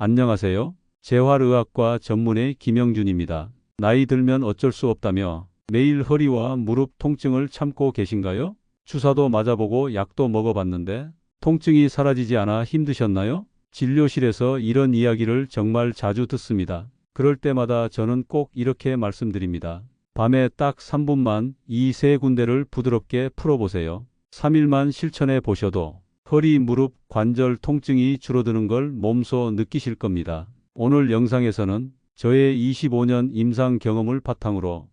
안녕하세요. 재활의학과 전문의 김영준입니다. 나이 들면 어쩔 수 없다며 매일 허리와 무릎 통증을 참고 계신가요? 주사도 맞아보고 약도 먹어봤는데 통증이 사라지지 않아 힘드셨나요? 진료실에서 이런 이야기를 정말 자주 듣습니다. 그럴 때마다 저는 꼭 이렇게 말씀드립니다. 밤에 딱 3분만 이 세 군데를 부드럽게 풀어보세요. 3일만 실천해 보셔도 허리, 무릎, 관절 통증이 줄어드는 걸 몸소 느끼실 겁니다. 오늘 영상에서는 저의 25년 임상 경험을 바탕으로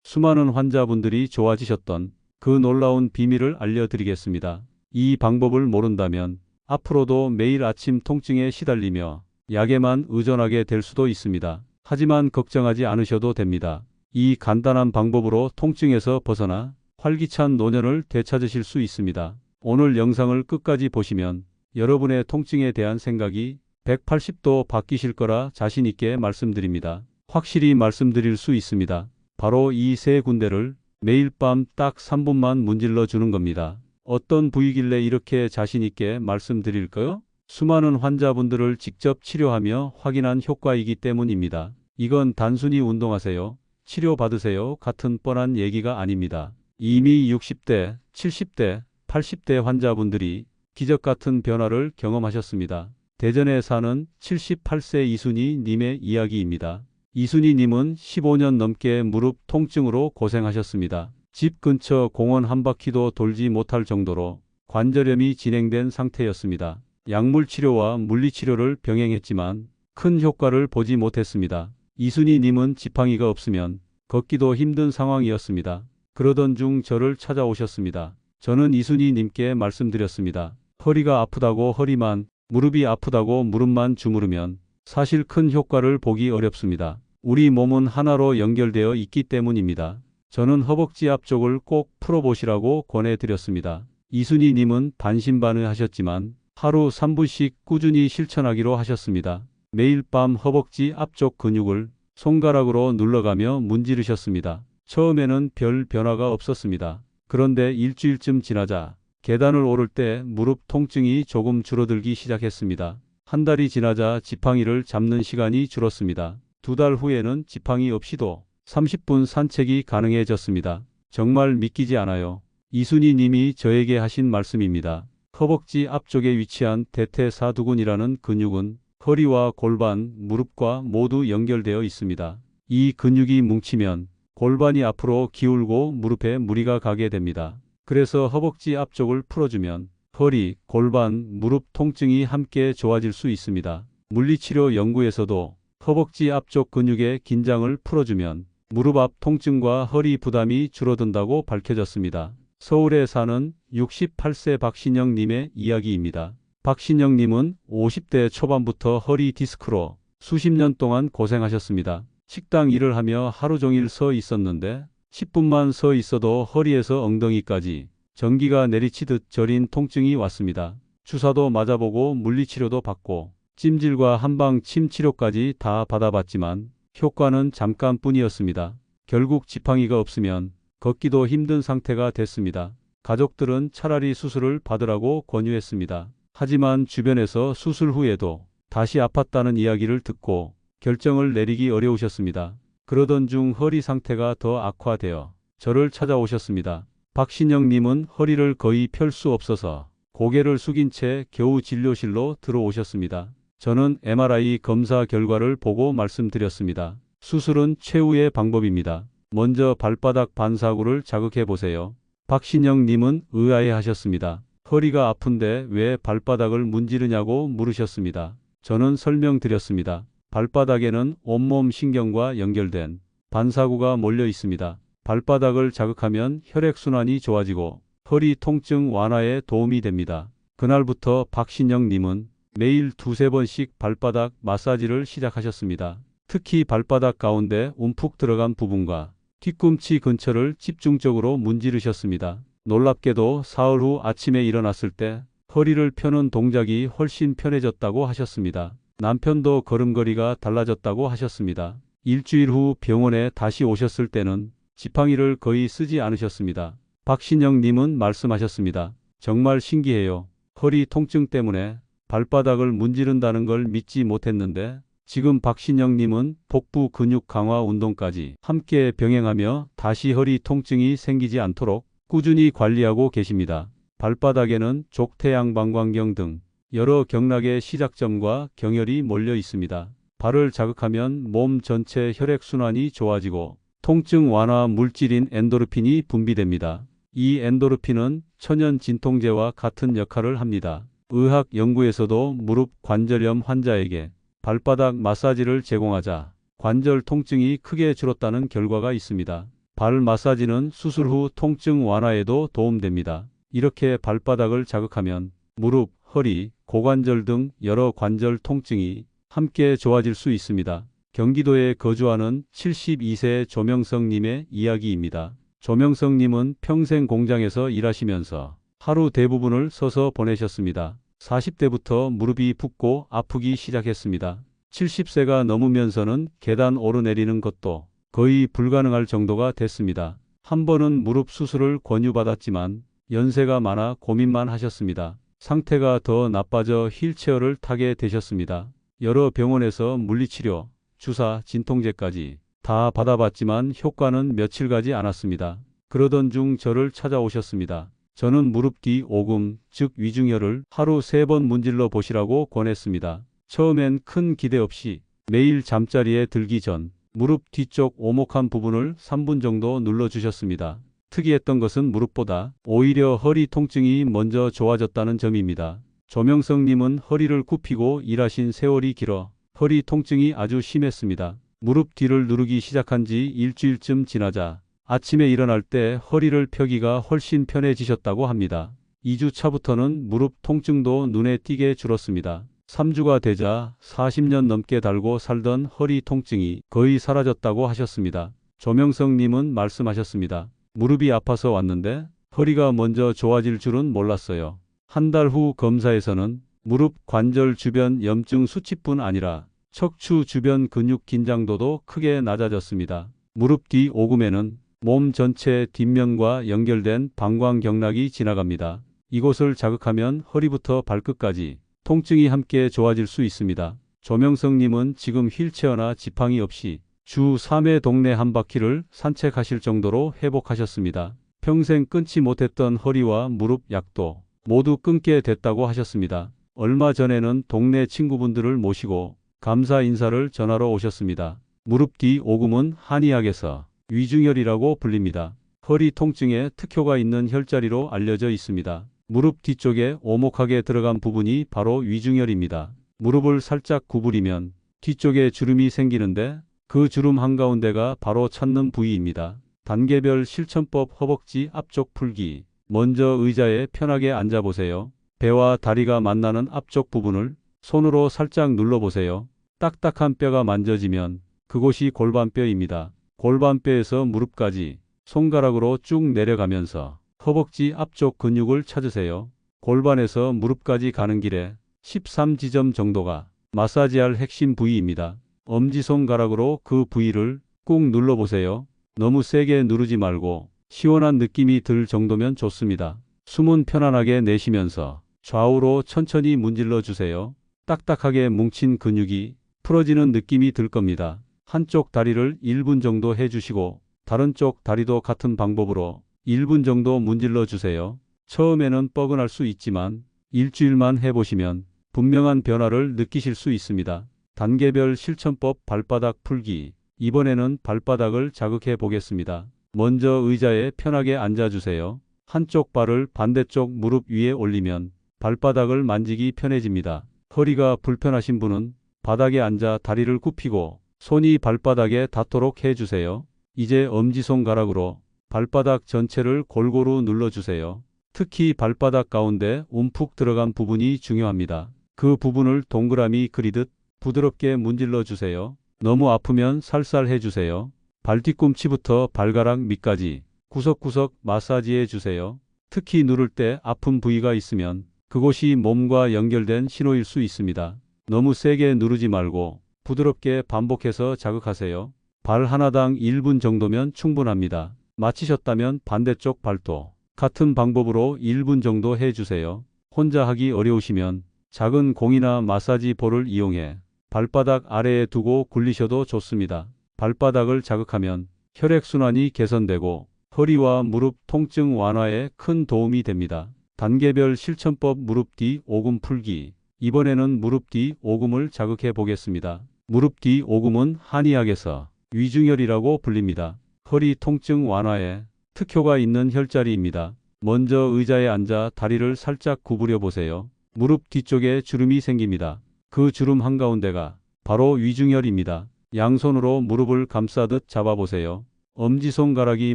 수많은 환자분들이 좋아지셨던 그 놀라운 비밀을 알려드리겠습니다. 이 방법을 모른다면 앞으로도 매일 아침 통증에 시달리며 약에만 의존하게 될 수도 있습니다. 하지만 걱정하지 않으셔도 됩니다. 이 간단한 방법으로 통증에서 벗어나 활기찬 노년을 되찾으실 수 있습니다. 오늘 영상을 끝까지 보시면 여러분의 통증에 대한 생각이 180도 바뀌실 거라 자신 있게 말씀드립니다. 확실히 말씀드릴 수 있습니다. 바로 이 세 군데를 매일 밤 딱 3분만 문질러 주는 겁니다. 어떤 부위길래 이렇게 자신 있게 말씀드릴까요? 수많은 환자분들을 직접 치료하며 확인한 효과이기 때문입니다. 이건 단순히 운동하세요, 치료받으세요 같은 뻔한 얘기가 아닙니다. 이미 60대, 70대, 80대 환자분들이 기적 같은 변화를 경험하셨습니다. 대전에 사는 78세 이순희 님의 이야기입니다. 이순희 님은 15년 넘게 무릎 통증으로 고생하셨습니다. 집 근처 공원 한 바퀴도 돌지 못할 정도로 관절염이 진행된 상태였습니다. 약물 치료와 물리 치료를 병행했지만 큰 효과를 보지 못했습니다. 이순희 님은 지팡이가 없으면 걷기도 힘든 상황이었습니다. 그러던 중 저를 찾아오셨습니다. 저는 이순희 님께 말씀드렸습니다. 허리가 아프다고 허리만, 무릎이 아프다고 무릎만 주무르면 사실 큰 효과를 보기 어렵습니다. 우리 몸은 하나로 연결되어 있기 때문입니다. 저는 허벅지 앞쪽을 꼭 풀어보시라고 권해드렸습니다. 이순희 님은 반신반의하셨지만 하루 3분씩 꾸준히 실천하기로 하셨습니다. 매일 밤 허벅지 앞쪽 근육을 손가락으로 눌러가며 문지르셨습니다. 처음에는 별 변화가 없었습니다. 그런데 일주일쯤 지나자 계단을 오를 때 무릎 통증이 조금 줄어들기 시작했습니다. 한 달이 지나자 지팡이를 잡는 시간이 줄었습니다. 2달 후에는 지팡이 없이도 30분 산책이 가능해졌습니다. 정말 믿기지 않아요. 이순희 님이 저에게 하신 말씀입니다. 허벅지 앞쪽에 위치한 대퇴사두근이라는 근육은 허리와 골반, 무릎과 모두 연결되어 있습니다. 이 근육이 뭉치면 골반이 앞으로 기울고 무릎에 무리가 가게 됩니다. 그래서 허벅지 앞쪽을 풀어주면 허리, 골반, 무릎 통증이 함께 좋아질 수 있습니다. 물리치료 연구에서도 허벅지 앞쪽 근육의 긴장을 풀어주면 무릎 앞 통증과 허리 부담이 줄어든다고 밝혀졌습니다. 서울에 사는 68세 박신영 님의 이야기입니다. 박신영 님은 50대 초반부터 허리 디스크로 수십 년 동안 고생하셨습니다. 식당 일을 하며 하루 종일 서 있었는데 10분만 서 있어도 허리에서 엉덩이까지 전기가 내리치듯 저린 통증이 왔습니다. 주사도 맞아보고 물리치료도 받고 찜질과 한방 침 치료까지 다 받아봤지만 효과는 잠깐뿐이었습니다. 결국 지팡이가 없으면 걷기도 힘든 상태가 됐습니다. 가족들은 차라리 수술을 받으라고 권유했습니다. 하지만 주변에서 수술 후에도 다시 아팠다는 이야기를 듣고 결정을 내리기 어려우셨습니다. 그러던 중 허리 상태가 더 악화되어 저를 찾아오셨습니다. 박신영 님은 허리를 거의 펼 수 없어서 고개를 숙인 채 겨우 진료실로 들어오셨습니다. 저는 MRI 검사 결과를 보고 말씀드렸습니다. 수술은 최후의 방법입니다. 먼저 발바닥 반사구를 자극해 보세요. 박신영 님은 의아해하셨습니다. 허리가 아픈데 왜 발바닥을 문지르냐고 물으셨습니다. 저는 설명드렸습니다. 발바닥에는 온몸 신경과 연결된 반사구가 몰려 있습니다. 발바닥을 자극하면 혈액순환이 좋아지고 허리 통증 완화에 도움이 됩니다. 그날부터 박신영 님은 매일 2~3번씩 발바닥 마사지를 시작하셨습니다. 특히 발바닥 가운데 움푹 들어간 부분과 뒤꿈치 근처를 집중적으로 문지르셨습니다. 놀랍게도 사흘 후 아침에 일어났을 때 허리를 펴는 동작이 훨씬 편해졌다고 하셨습니다. 남편도 걸음걸이가 달라졌다고 하셨습니다. 일주일 후 병원에 다시 오셨을 때는 지팡이를 거의 쓰지 않으셨습니다. 박신영 님은 말씀하셨습니다. 정말 신기해요. 허리 통증 때문에 발바닥을 문지른다는 걸 믿지 못했는데 지금 박신영님은 복부 근육 강화 운동까지 함께 병행하며 다시 허리 통증이 생기지 않도록 꾸준히 관리하고 계십니다. 발바닥에는 족태양방광경 등 여러 경락의 시작점과 경혈이 몰려 있습니다. 발을 자극하면 몸 전체 혈액순환이 좋아지고 통증 완화 물질인 엔도르핀이 분비됩니다. 이 엔도르핀은 천연 진통제와 같은 역할을 합니다. 의학 연구에서도 무릎 관절염 환자에게 발바닥 마사지를 제공하자 관절 통증이 크게 줄었다는 결과가 있습니다. 발 마사지는 수술 후 통증 완화에도 도움됩니다. 이렇게 발바닥을 자극하면 무릎, 허리, 고관절 등 여러 관절 통증이 함께 좋아질 수 있습니다. 경기도에 거주하는 72세 조명성님의 이야기입니다. 조명성님은 평생 공장에서 일하시면서 하루 대부분을 서서 보내셨습니다. 40대부터 무릎이 붓고 아프기 시작했습니다. 70세가 넘으면서는 계단 오르내리는 것도 거의 불가능할 정도가 됐습니다. 한 번은 무릎 수술을 권유받았지만 연세가 많아 고민만 하셨습니다. 상태가 더 나빠져 휠체어를 타게 되셨습니다. 여러 병원에서 물리치료, 주사, 진통제까지 다 받아봤지만 효과는 며칠 가지 않았습니다. 그러던 중 저를 찾아오셨습니다. 저는 무릎 뒤 오금, 즉 위중혈을 하루 3번 문질러 보시라고 권했습니다. 처음엔 큰 기대 없이 매일 잠자리에 들기 전 무릎 뒤쪽 오목한 부분을 3분 정도 눌러주셨습니다. 특이했던 것은 무릎보다 오히려 허리 통증이 먼저 좋아졌다는 점입니다. 조명성님은 허리를 굽히고 일하신 세월이 길어 허리 통증이 아주 심했습니다. 무릎 뒤를 누르기 시작한 지 일주일쯤 지나자 아침에 일어날 때 허리를 펴기가 훨씬 편해지셨다고 합니다. 2주 차부터는 무릎 통증도 눈에 띄게 줄었습니다. 3주가 되자 40년 넘게 달고 살던 허리 통증이 거의 사라졌다고 하셨습니다. 조명성님은 말씀하셨습니다. 무릎이 아파서 왔는데 허리가 먼저 좋아질 줄은 몰랐어요. 한 달 후 검사에서는 무릎 관절 주변 염증 수치뿐 아니라 척추 주변 근육 긴장도도 크게 낮아졌습니다. 무릎 뒤 오금에는 몸 전체 뒷면과 연결된 방광경락이 지나갑니다. 이곳을 자극하면 허리부터 발끝까지 통증이 함께 좋아질 수 있습니다. 조명성님은 지금 휠체어나 지팡이 없이 주 3회 동네 한 바퀴를 산책하실 정도로 회복하셨습니다. 평생 끊지 못했던 허리와 무릎 약도 모두 끊게 됐다고 하셨습니다. 얼마 전에는 동네 친구분들을 모시고 감사 인사를 전하러 오셨습니다. 무릎 뒤 오금은 한의학에서 위중혈이라고 불립니다. 허리 통증에 특효가 있는 혈자리로 알려져 있습니다. 무릎 뒤쪽에 오목하게 들어간 부분이 바로 위중혈입니다. 무릎을 살짝 구부리면 뒤쪽에 주름이 생기는데 그 주름 한가운데가 바로 찾는 부위입니다. 단계별 실천법 허벅지 앞쪽 풀기. 먼저 의자에 편하게 앉아보세요. 배와 다리가 만나는 앞쪽 부분을 손으로 살짝 눌러보세요. 딱딱한 뼈가 만져지면 그곳이 골반뼈입니다. 골반뼈에서 무릎까지 손가락으로 쭉 내려가면서 허벅지 앞쪽 근육을 찾으세요. 골반에서 무릎까지 가는 길에 13지점 정도가 마사지할 핵심 부위입니다. 엄지손가락으로 그 부위를 꾹 눌러보세요. 너무 세게 누르지 말고 시원한 느낌이 들 정도면 좋습니다. 숨은 편안하게 내쉬면서 좌우로 천천히 문질러 주세요. 딱딱하게 뭉친 근육이 풀어지는 느낌이 들 겁니다. 한쪽 다리를 1분 정도 해주시고 다른 쪽 다리도 같은 방법으로 1분 정도 문질러 주세요. 처음에는 뻐근할 수 있지만 일주일만 해보시면 분명한 변화를 느끼실 수 있습니다. 단계별 실천법 발바닥 풀기. 이번에는 발바닥을 자극해 보겠습니다. 먼저 의자에 편하게 앉아주세요. 한쪽 발을 반대쪽 무릎 위에 올리면 발바닥을 만지기 편해집니다. 허리가 불편하신 분은 바닥에 앉아 다리를 굽히고 손이 발바닥에 닿도록 해주세요. 이제 엄지손가락으로 발바닥 전체를 골고루 눌러주세요. 특히 발바닥 가운데 움푹 들어간 부분이 중요합니다. 그 부분을 동그라미 그리듯 부드럽게 문질러 주세요. 너무 아프면 살살 해주세요. 발뒤꿈치부터 발가락 밑까지 구석구석 마사지해 주세요. 특히 누를 때 아픈 부위가 있으면 그곳이 몸과 연결된 신호일 수 있습니다. 너무 세게 누르지 말고 부드럽게 반복해서 자극하세요. 발 하나당 1분 정도면 충분합니다. 마치셨다면 반대쪽 발도 같은 방법으로 1분 정도 해주세요. 혼자 하기 어려우시면 작은 공이나 마사지 볼을 이용해 발바닥 아래에 두고 굴리셔도 좋습니다. 발바닥을 자극하면 혈액순환이 개선되고 허리와 무릎 통증 완화에 큰 도움이 됩니다. 단계별 실천법 무릎 뒤 오금 풀기. 이번에는 무릎 뒤 오금을 자극해 보겠습니다. 무릎 뒤 오금은 한의학에서 위중혈이라고 불립니다. 허리 통증 완화에 특효가 있는 혈자리입니다. 먼저 의자에 앉아 다리를 살짝 구부려 보세요. 무릎 뒤쪽에 주름이 생깁니다. 그 주름 한가운데가 바로 위중혈입니다. 양손으로 무릎을 감싸듯 잡아보세요. 엄지손가락이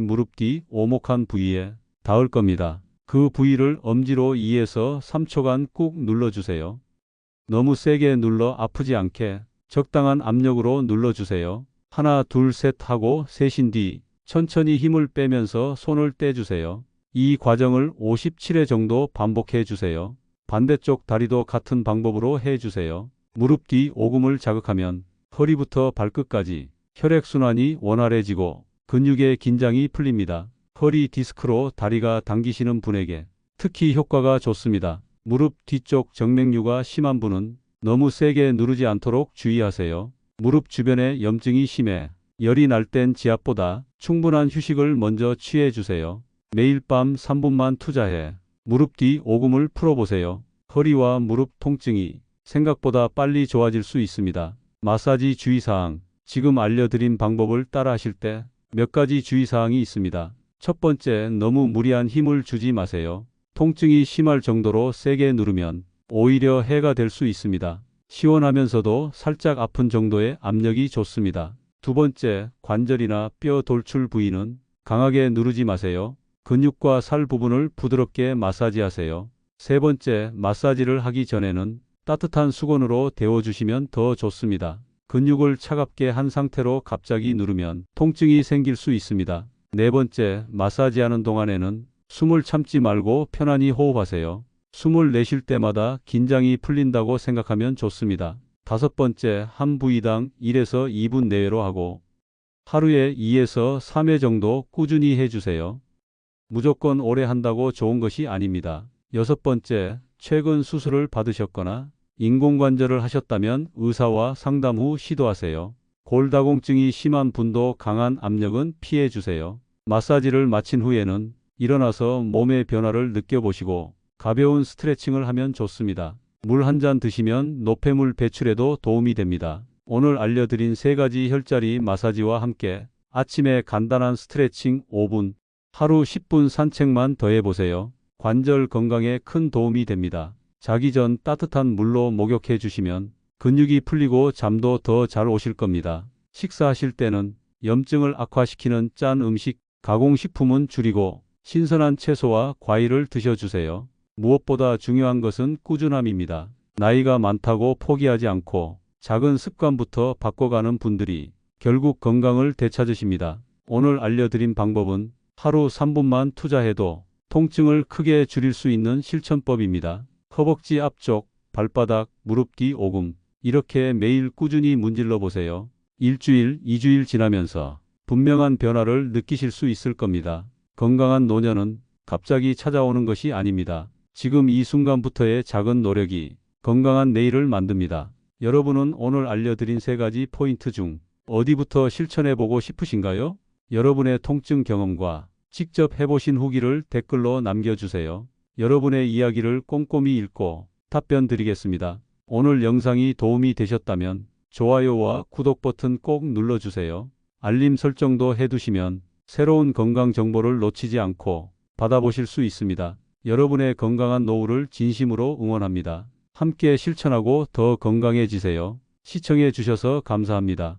무릎 뒤 오목한 부위에 닿을 겁니다. 그 부위를 엄지로 2에서 3초간 꾹 눌러주세요. 너무 세게 눌러 아프지 않게 적당한 압력으로 눌러주세요. 하나, 둘, 셋 하고 세신 뒤 천천히 힘을 빼면서 손을 떼주세요. 이 과정을 57회 정도 반복해 주세요. 반대쪽 다리도 같은 방법으로 해주세요. 무릎 뒤 오금을 자극하면 허리부터 발끝까지 혈액순환이 원활해지고 근육의 긴장이 풀립니다. 허리 디스크로 다리가 당기시는 분에게 특히 효과가 좋습니다. 무릎 뒤쪽 정맥류가 심한 분은 너무 세게 누르지 않도록 주의하세요. 무릎 주변에 염증이 심해 열이 날 땐 지압보다 충분한 휴식을 먼저 취해 주세요. 매일 밤 3분만 투자해 무릎 뒤 오금을 풀어보세요. 허리와 무릎 통증이 생각보다 빨리 좋아질 수 있습니다. 마사지 주의사항. 지금 알려드린 방법을 따라 하실 때 몇 가지 주의사항이 있습니다. 첫 번째, 너무 무리한 힘을 주지 마세요. 통증이 심할 정도로 세게 누르면 오히려 해가 될 수 있습니다. 시원하면서도 살짝 아픈 정도의 압력이 좋습니다. 두 번째, 관절이나 뼈 돌출 부위는 강하게 누르지 마세요. 근육과 살 부분을 부드럽게 마사지하세요. 세 번째, 마사지를 하기 전에는 따뜻한 수건으로 데워주시면 더 좋습니다. 근육을 차갑게 한 상태로 갑자기 누르면 통증이 생길 수 있습니다. 네 번째, 마사지하는 동안에는 숨을 참지 말고 편안히 호흡하세요. 숨을 내쉴 때마다 긴장이 풀린다고 생각하면 좋습니다. 다섯 번째, 한 부위당 1에서 2분 내외로 하고 하루에 2에서 3회 정도 꾸준히 해주세요. 무조건 오래 한다고 좋은 것이 아닙니다. 여섯 번째, 최근 수술을 받으셨거나 인공관절을 하셨다면 의사와 상담 후 시도하세요. 골다공증이 심한 분도 강한 압력은 피해 주세요. 마사지를 마친 후에는 일어나서 몸의 변화를 느껴보시고 가벼운 스트레칭을 하면 좋습니다. 물 한 잔 드시면 노폐물 배출에도 도움이 됩니다. 오늘 알려드린 3가지 혈자리 마사지와 함께 아침에 간단한 스트레칭 5분, 하루 10분 산책만 더해보세요. 관절 건강에 큰 도움이 됩니다. 자기 전 따뜻한 물로 목욕해 주시면 근육이 풀리고 잠도 더 잘 오실 겁니다. 식사하실 때는 염증을 악화시키는 짠 음식, 가공식품은 줄이고 신선한 채소와 과일을 드셔주세요. 무엇보다 중요한 것은 꾸준함입니다. 나이가 많다고 포기하지 않고 작은 습관부터 바꿔가는 분들이 결국 건강을 되찾으십니다. 오늘 알려드린 방법은 하루 3분만 투자해도 통증을 크게 줄일 수 있는 실천법입니다. 허벅지 앞쪽, 발바닥, 무릎 뒤 오금 이렇게 매일 꾸준히 문질러 보세요. 일주일, 2주일 지나면서 분명한 변화를 느끼실 수 있을 겁니다. 건강한 노년은 갑자기 찾아오는 것이 아닙니다. 지금 이 순간부터의 작은 노력이 건강한 내일을 만듭니다. 여러분은 오늘 알려드린 3가지 포인트 중 어디부터 실천해보고 싶으신가요? 여러분의 통증 경험과 직접 해보신 후기를 댓글로 남겨주세요. 여러분의 이야기를 꼼꼼히 읽고 답변 드리겠습니다. 오늘 영상이 도움이 되셨다면 좋아요와 구독 버튼 꼭 눌러주세요. 알림 설정도 해두시면 새로운 건강 정보를 놓치지 않고 받아보실 수 있습니다. 여러분의 건강한 노후를 진심으로 응원합니다. 함께 실천하고 더 건강해지세요. 시청해 주셔서 감사합니다.